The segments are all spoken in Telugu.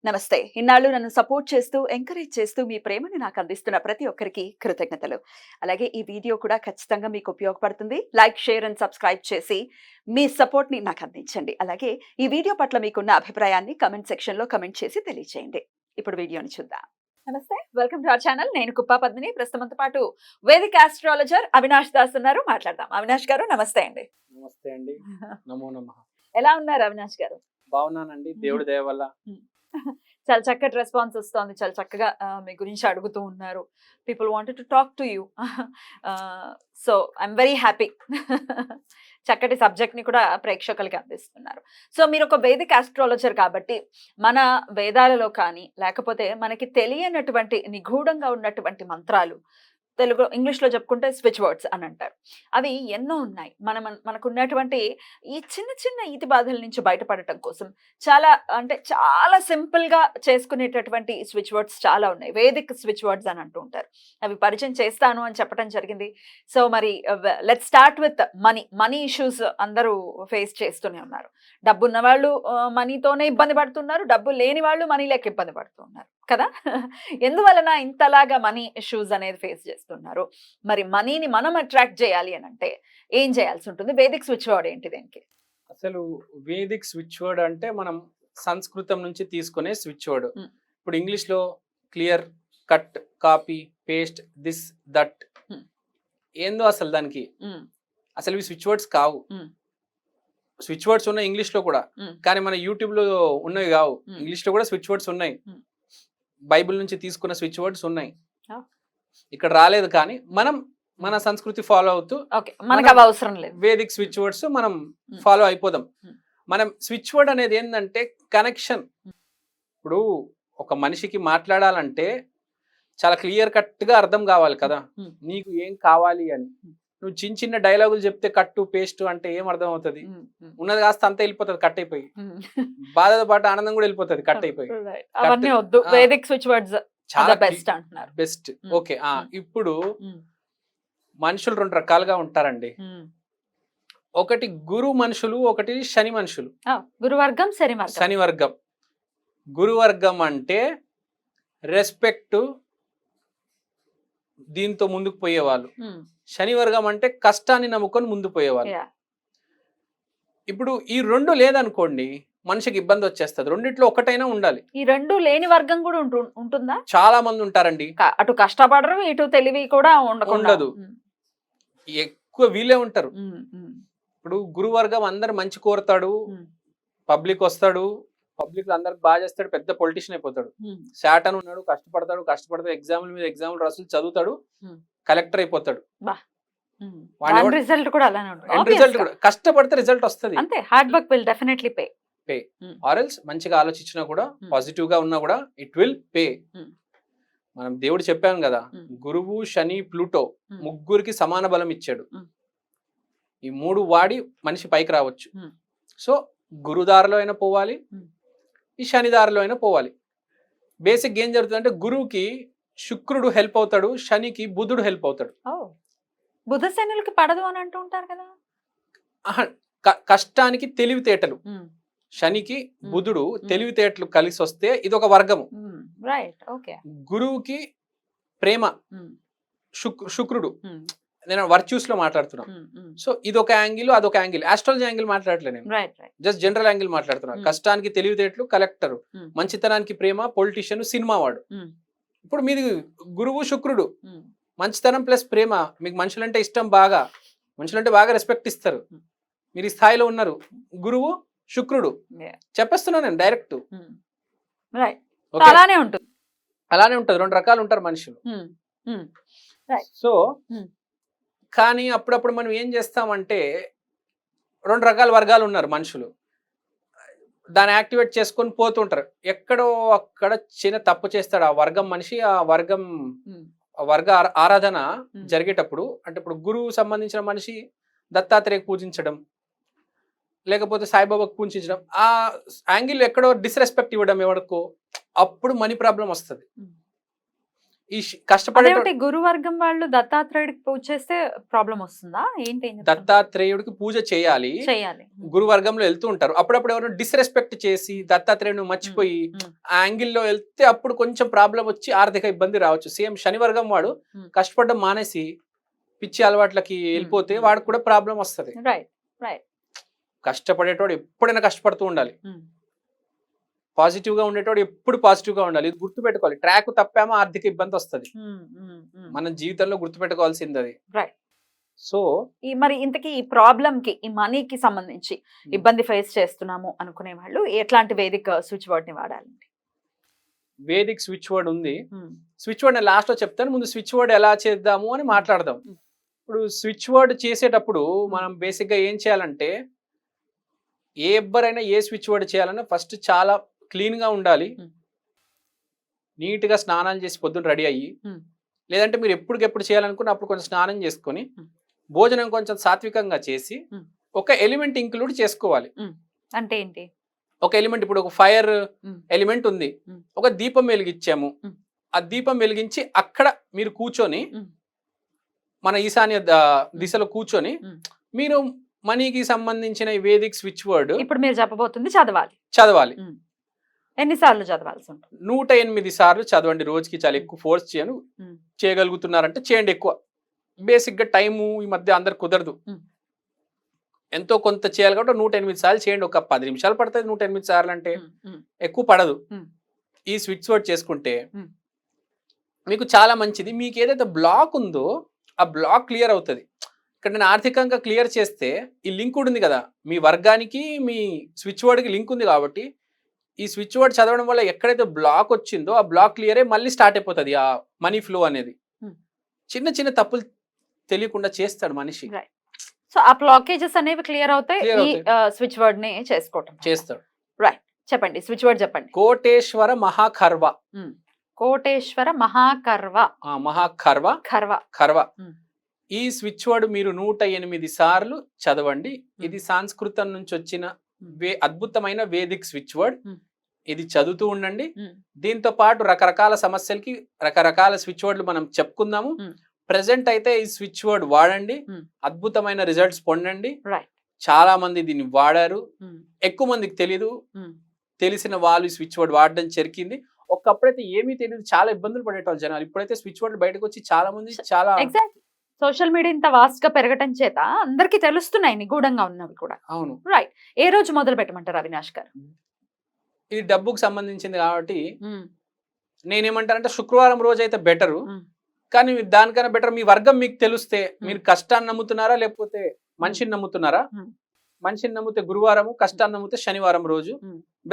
నమస్తే. ఇన్నాళ్ళు నన్ను సపోర్ట్ చేస్తూ, ఎంకరేజ్ చేస్తూ మీ ప్రేమని నాకు అందిస్తున్న ప్రతి ఒక్కరికి కృతజ్ఞతలు. అలాగే ఈ వీడియో కూడా ఖచ్చితంగా మీకు ఉపయోగపడుతుంది. లైక్, షేర్ అండ్ సబ్స్క్రైబ్ చేసి మీ సపోర్ట్‌ని నాకు అందించండి. అలాగే ఈ వీడియో పట్ల మీకున్న అభిప్రాయాన్ని కామెంట్ సెక్షన్‌లో కామెంట్ చేసి తెలియజేయండి. ఇప్పుడు వీడియోని చూద్దాం. నమస్తే. Welcome to our channel. నేను కుప్పా పద్మిని. ప్రస్తుతంతో పాటు వేదిక ఆస్ట్రాలజర్ అవినాష్ దాస్ ఉన్నారు. మాట్లాడదాం. అవినాష్ గారు నమస్తే అండి. నమస్తే అండి. నమో నమః. ఎలా ఉన్నారు అవినాష్ గారు? బాగున్నానండి, దేవుడి దయ వల్ల. చాలా చక్కటి రెస్పాన్స్ వస్తుంది. చాలా చక్కగా మీ గురించి అడుగుతూ ఉన్నారు. People wanted to talk to you. So I'm very happy. చక్కటి సబ్జెక్ట్ ని కూడా ప్రేక్షకులకి అందిస్తున్నారు. సో మీరు ఒక వేదిక ఆస్ట్రాలజర్ కాబట్టి మన వేదాలలో కానీ లేకపోతే మనకి తెలియనటువంటి నిగూఢంగా ఉన్నటువంటి మంత్రాలు, తెలుగు ఇంగ్లీష్లో చెప్పుకుంటే స్విచ్ వర్డ్స్ అని అంటారు. అవి ఎన్నో ఉన్నాయి. మనకున్నటువంటి ఈ చిన్న చిన్న ఈతి బాధల నుంచి బయటపడటం కోసం చాలా సింపుల్గా చేసుకునేటటువంటి స్విచ్ వర్డ్స్ చాలా ఉన్నాయి. వేదిక్ స్విచ్ వర్డ్స్ అని అంటూ ఉంటారు. అవి పరిచయం చేస్తాను అని చెప్పడం జరిగింది. సో మరి let's start with money issues అందరూ ఫేస్ చేస్తూనే ఉన్నారు. డబ్బు ఉన్న వాళ్ళు మనీతోనే ఇబ్బంది పడుతున్నారు, డబ్బు లేని వాళ్ళు మనీ లేక ఇబ్బంది పడుతున్నారు కదా. ఎందువలన ఇంతలాగా మనీ ఇష్యూస్ అనేది ఫేస్ చేస్తున్నారు? మరి మనీని మనం అట్రాక్ట్ చేయాలి అని అంటే ఏం చేయాల్సి ఉంటుంది? వేదిక్ స్విచ్ వర్డ్ ఏంటి దీనికి? అసలు వేదిక్ స్విచ్ వర్డ్ అంటే మనం సంస్కృతం నుంచి తీసుకునే స్విచ్ వర్డ్. ఇప్పుడు ఇంగ్లీష్ లో clear, cut, copy, paste, this, that, ఏందో అసలు దానికి అసలు ఇవి స్విచ్ వర్డ్స్ కావు. స్విచ్ వర్డ్స్ ఉన్నాయి ఇంగ్లీష్ లో కూడా, కానీ మన యూట్యూబ్ లో ఉన్నవి కావు. ఇంగ్లీష్ లో కూడా స్విచ్ వర్డ్స్ ఉన్నాయి, బైబిల్ నుంచి తీసుకున్న స్విచ్ వర్డ్స్ ఉన్నాయి. ఇక్కడ రాలేదు, కానీ మనం మన సంస్కృతి ఫాలో అవుతూ మనకు అవి అవసరం లేదు. వేదిక్ స్విచ్ వర్డ్స్ మనం ఫాలో అయిపోదాం. మనం స్విచ్ వర్డ్ అనేది ఏంటంటే కనెక్షన్. ఇప్పుడు ఒక మనిషికి మాట్లాడాలంటే చాలా క్లియర్ కట్ గా అర్థం కావాలి కదా, నీకు ఏం కావాలి అని. నువ్వు చిన్న చిన్న డైలాగులు చెప్తే కట్టు పేస్ట్ అంటే ఏం అర్థం అవుతుంది? ఉన్నది కాస్త అంతా వెళ్ళిపోతుంది కట్ అయిపోయి, బాధతో పాటు ఆనందం కూడా వెళ్ళిపోతుంది కట్ అయిపోయి. అవన్నీ వద్దు, వేదిక్ స్విచ్ వర్డ్స్ చాలా బెస్ట్ అంటున్నారు. బెస్ట్. ఓకే. ఇప్పుడు మనుషులు రెండు రకాలుగా ఉంటారండి. ఒకటి గురు మనుషులు, ఒకటి శని మనుషులు. గురువర్గం, శని వర్గం. గురువర్గం అంటే రెస్పెక్ట్, దీంతో ముందుకు పోయేవాళ్ళు. శని వర్గం అంటే కష్టాన్ని నమ్ముకొని ముందు పోయేవాళ్ళు. ఇప్పుడు ఈ రెండు లేదనుకోండి, మనిషికి ఇబ్బంది వచ్చేస్తుంది. రెండిట్లో ఒకటైనా ఉండాలి. ఈ రెండు లేని వర్గం కూడా ఉంటుందా? చాలా మంది ఉంటారండి. అటు కష్టపడరు, ఇటు తెలివి కూడా ఉండదు. ఎక్కువ వీళ్ళే ఉంటారు. ఇప్పుడు గురువర్గం అందరు మంచి కోరతాడు, పబ్లిక్ వస్తాడు, పబ్లిక్ అందరికి బాగా చేస్తాడు, పెద్ద పొలిటీషియన్ అయిపోతాడు. శాటన్ ఉన్నాడు, కష్టపడతాడు, ఎగ్జామ్ల మీద ఎగ్జామ్లు రాసులు చదువుతాడు, కలెక్టర్ అయిపోతాడు. రిజల్ట్ కూడా కష్టపడితే రిజల్ట్ వస్తుంది. అంతే, hard work will definitely pay. Or else మంచిగా ఆలోచించినా కూడా, పాజిటివ్ గా ఉన్నా కూడా ఇట్ విల్ పే. మనం దేవుడు చెప్పాం కదా, గురువు, శని, ప్లూటో ముగ్గురికి సమాన బలం ఇచ్చాడు. ఈ మూడు వాడి మనిషి పైకి రావచ్చు. సో గురుదారిలో అయినా పోవాలి, ఈ శని దారిలో అయినా పోవాలి. బేసిక్ ఏం జరుగుతుందంటే గురువుకి శుక్రుడు హెల్ప్ అవుతాడు, శనికి బుధుడు హెల్ప్ అవుతాడు. బుధ శనులకి పడదు అని అంటూ ఉంటారు కదా. కష్టానికి తెలివితేటలు, శనికి బుధుడు తెలివితేటలు కలిసి వస్తే ఇది ఒక వర్గము. గురువుకి ప్రేమ, శుక్రుడు. నేను వర్చ్యూస్ లో మాట్లాడుతున్నా. సో ఇది ఒక యాంగిల్, అదొక యాంగిల్. ఆస్ట్రాలజీ యాంగిల్ మాట్లాడలేదు నేను, జస్ట్ జనరల్ యాంగిల్ మాట్లాడుతున్నా. కష్టానికి తెలివితేటలు కలెక్టర్, మంచితనానికి ప్రేమ పొలిటీషియన్, సినిమా వాడు. ఇప్పుడు మీది గురువు శుక్రుడు, మంచితనం ప్లస్ ప్రేమ. మీకు మనుషులంటే ఇష్టం, మనుషులంటే బాగా రెస్పెక్ట్ ఇస్తారు. మీరు ఈ స్థాయిలో ఉన్నారు. గురువు శుక్రుడు చెప్పేస్తున్నా నేను డైరెక్ట్. అలానే ఉంటుంది. రెండు రకాలు ఉంటారు మనుషులు. సో కానీ అప్పుడప్పుడు మనం ఏం చేస్తామంటే, రెండు రకాల వర్గాలు ఉన్నారు మనుషులు, దాన్ని యాక్టివేట్ చేసుకొని పోతుంటారు. ఎక్కడో అక్కడ చిన్న తప్పు చేస్తాడు ఆ వర్గం మనిషి. ఆ వర్గ ఆరాధన జరిగేటప్పుడు, అంటే ఇప్పుడు గురువు సంబంధించిన మనిషి దత్తాత్రేయకు పూజించడం, లేకపోతే సాయిబాబాకు పూజించడం, ఆ యాంగిల్ ఎక్కడో డిస్రెస్పెక్ట్ ఇవ్వడం ఎవరికో, అప్పుడు మనీ ప్రాబ్లం వస్తుంది. కష్టపడేటోడు అదేమిటి గురువర్గం వాళ్ళు దత్తాత్రేయుడికి పూజ చేస్తే ప్రాబ్లం వస్తుందా ఏంటి ఏం చెప్తున్నారు? దత్తాత్రేయుడికి పూజ చేయాలి. చేయాలి గురువర్గంలో వెళ్తూ ఉంటారు. అప్పుడప్పుడు ఎవరైనా డిస్రెస్పెక్ట్ చేసి దత్తాత్రేయుని మర్చిపోయి ఆ యాంగిల్లో వెళ్తే అప్పుడు కొంచెం ప్రాబ్లం వచ్చి ఆర్థిక ఇబ్బంది రావచ్చు. సేమ్ శనివర్గం వాడు కష్టపడడం మానేసి పిచ్చి అలవాట్లకి వెళ్ళిపోతే వాడికి కూడా ప్రాబ్లం వస్తుంది. రైట్ రైట్ కష్టపడేటోడు ఎప్పుడైనా కష్టపడుతూ ఉండాలి. పాజిటివ్ గా ఉండేటోడు ఎప్పుడు పాజిటివ్ గా ఉండాలి. ఇది గుర్తు పెట్టుకోవాలి. ట్రాక్ తప్పామో ఆర్థిక ఇబ్బంది వస్తుంది. మన జీవితంలో గుర్తు పెట్టుకోవాల్సింది అది. రైట్. సో మరి ఇంతకీ ఈ ప్రాబ్లం కి ఈ మనీకి సంబంధించి ఇబ్బంది ఫేస్ చేస్తున్నాము అనుకునే వాళ్ళు ఎట్లాంటి వేదిక స్విచ్ వర్డ్ ని వాడాలండి? వేదిక్ స్విచ్ వర్డ్ ఉంది. స్విచ్ వర్డ్ నేను లాస్ట్ లో చెప్తాను. ముందు స్విచ్ వర్డ్ ఎలా చేద్దాము అని మాట్లాడదాం. ఇప్పుడు స్విచ్ వర్డ్ చేసేటప్పుడు మనం బేసిక్ గా ఏం చేయాలంటే ఎవరైనా ఏ స్విచ్ వర్డ్ చేయాలన్నా ఫస్ట్ చాలా క్లీన్ గా ఉండాలి. నీట్ గా స్నానాలు చేసి పొద్దున్న రెడీ అయ్యి, లేదంటే మీరు ఎప్పటికెప్పుడు చేయాలనుకున్న అప్పుడు కొంచెం స్నానం చేసుకొని భోజనం కొంచెం సాత్వికంగా చేసి ఒక ఎలిమెంట్ ఇంక్లూడ్ చేసుకోవాలి. అంటే ఏంటి? ఒక ఎలిమెంట్, ఇప్పుడు ఒక ఫైర్ ఎలిమెంట్ ఉంది, ఒక దీపం వెలిగించాము. ఆ దీపం వెలిగించి అక్కడ మీరు కూర్చొని మన ఈశాన్య దిశలో కూర్చొని మీరు మనీకి సంబంధించిన వేదిక్ స్విచ్ వర్డ్ ఇప్పుడు మీరు చెప్పబోతుంది చదవాలి. ఎన్నిసార్లు చదవాల్సి ఉంటుంది? 108 సార్లు చదవండి రోజుకి. చాలా ఎక్కువ ఫోర్స్ చేయను. చేయగలుగుతున్నారంటే చేయండి ఎక్కువ. బేసిక్ గా టైము ఈ మధ్య అందరు కుదరదు, ఎంతో కొంత చేయాలి కాబట్టి 108 సార్లు చేయండి. ఒక 10 నిమిషాలు పడుతుంది 108 సార్లు అంటే, ఎక్కువ పడదు. ఈ స్విచ్ వర్డ్ చేసుకుంటే మీకు చాలా మంచిది. మీకు ఏదైతే బ్లాక్ ఉందో ఆ బ్లాక్ క్లియర్ అవుతుంది. ఇక్కడ నేను ఆర్థికంగా క్లియర్ చేస్తే ఈ లింక్ ఉంది కదా, మీ వర్గానికి మీ స్విచ్ వర్డ్కి లింక్ ఉంది కాబట్టి ఈ స్విచ్ వర్డ్ చదవడం వల్ల ఎక్కడైతే బ్లాక్ వచ్చిందో ఆ బ్లాక్ క్లియర్ అయ్యి మళ్ళీ స్టార్ట్ అయిపోతుంది ఆ మనీ ఫ్లో అనేది. చిన్న చిన్న తప్పులు తెలియకుండా చేస్తాడు మనిషి. సో ఆ బ్లాకేజెస్ అనేవి క్లియర్ అవుతాయి ఈ స్విచ్ వర్డ్ ని చేసుకోవటం చేస్తాడు. రైట్, చెప్పండి స్విచ్ వర్డ్ చెప్పండి. కోటేశ్వర మహాఖర్వ. కోటేశ్వర మహాకర్వ. మహాఖర్వ ఖర్వ. ఖర్వ. ఈ స్విచ్ వర్డ్ మీరు 108 సార్లు చదవండి. ఇది సంస్కృతం నుంచి వచ్చిన అద్భుతమైన వేదిక్ స్విచ్ వర్డ్. ఇది చదువుతూ ఉండండి. దీంతో పాటు రకరకాల సమస్యలకి రకరకాల స్విచ్ వర్డ్లు మనం చెప్పుకుందాము. ప్రెసెంట్ అయితే ఈ స్విచ్ వర్డ్ వాడండి, అద్భుతమైన రిజల్ట్స్ పొందండి. చాలా మంది దీన్ని వాడారు, ఎక్కువ మందికి తెలీదు. తెలిసిన వాళ్ళు ఈ స్విచ్ వర్డ్ వాడడం జరిగింది. ఒకప్పుడైతే ఏమీ తెలియదు, చాలా ఇబ్బందులు పడేటోళ్ళు జనాలు. ఇప్పుడైతే స్విచ్ వర్డ్ బయటకు వచ్చి చాలా మంది చాలా సోషల్ మీడియా ఇంత వాస్ట్ గా పెరగటం చేత అందరికి తెలుస్తున్నాయి నిగూఢంగా ఉన్నవి కూడా. అవును. రైట్. ఏ రోజు మొదలు పెట్టమంటారు అవినాష్ గారు? ఇది డబ్బుకు సంబంధించింది కాబట్టి నేనేమంటానంటే శుక్రవారం రోజు అయితే బెటరు. కానీ దానికన్నా బెటర్ మీ వర్గం మీకు తెలిస్తే, మీరు కష్టాన్ని నమ్ముతున్నారా లేకపోతే మనిషిని నమ్ముతున్నారా? మనిషిని నమ్మితే గురువారము, కష్టాన్ని నమ్మితే శనివారం రోజు.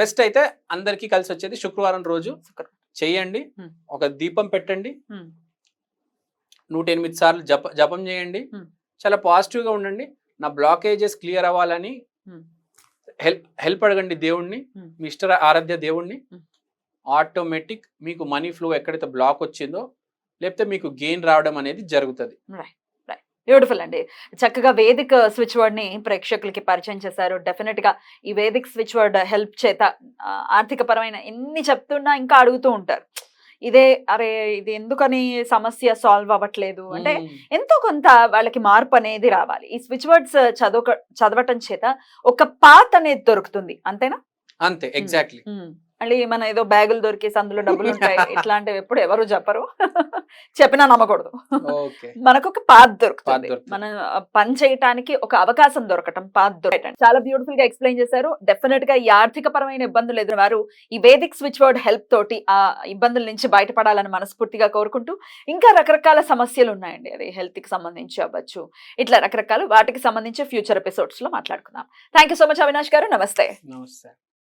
బెస్ట్ అయితే అందరికీ కలిసి వచ్చేది శుక్రవారం రోజు చెయ్యండి. ఒక దీపం పెట్టండి, 108 సార్లు జపం చేయండి. చాలా పాజిటివ్ గా ఉండండి. నా బ్లాకేజెస్ క్లియర్ అవ్వాలని హెల్ప్ అడగండి దేవుణ్ణి, మీ ఇష్ట ఆరాధ్య దేవుణ్ణి. ఆటోమేటిక్ మీకు మనీ ఫ్లో ఎక్కడైతే బ్లాక్ వచ్చిందో లేకపోతే మీకు గెయిన్ రావడం అనేది జరుగుతుంది. బ్యూటిఫుల్ అండి. చక్కగా వేదిక్ స్విచ్ వర్డ్ ని ప్రేక్షకులకి పరిచయం చేశారు. డెఫినెట్ గా ఈ వేదిక్ స్విచ్ వర్డ్ హెల్ప్ చేత ఆర్థిక పరమైన ఎన్ని చెప్తున్నా ఇంకా అడుగుతూ ఉంటారు, ఇదే అరే ఇది ఎందుకని సమస్య సాల్వ్ అవ్వట్లేదు అంటే ఎంతో కొంత వాళ్ళకి మార్పు అనేది రావాలి. ఈ స్విచ్ వర్డ్స్ చదవటం చేత ఒక పాత్ అనేది దొరుకుతుంది. అంతేనా? అంతే, ఎగ్జాక్ట్లీ. మళ్ళీ మన ఏదో బ్యాగులు దొరికేసి అందులో డబ్బులు ఉంటాయి ఇట్లాంటివి ఎప్పుడు ఎవరు చెప్పరు, చెప్పినా నమ్మకూడదు. మనకు ఒక పాత్ దొరుకుతుంది, మన పని చేయటానికి ఒక అవకాశం దొరకటం, పాత్ దొరకటం. చాలా బ్యూటిఫుల్ గా ఎక్స్ప్లెయిన్ చేశారు. డెఫినెట్ గా ఈ ఆర్థిక పరమైన ఇబ్బందులు ఎదురు వారు ఈ వేదిక్ స్విచ్ వర్డ్ హెల్ప్ తోటి ఆ ఇబ్బందుల నుంచి బయటపడాలని మనస్ఫూర్తిగా కోరుకుంటూ, ఇంకా రకరకాల సమస్యలు ఉన్నాయండి, అది హెల్త్ కి సంబంధించి అవ్వచ్చు, ఇట్లా రకరకాల వాటికి సంబంధించి ఫ్యూచర్ ఎపిసోడ్స్ లో మాట్లాడుకుందాం. Thank you so much Avinash గారు. నమస్తే. నమస్తే.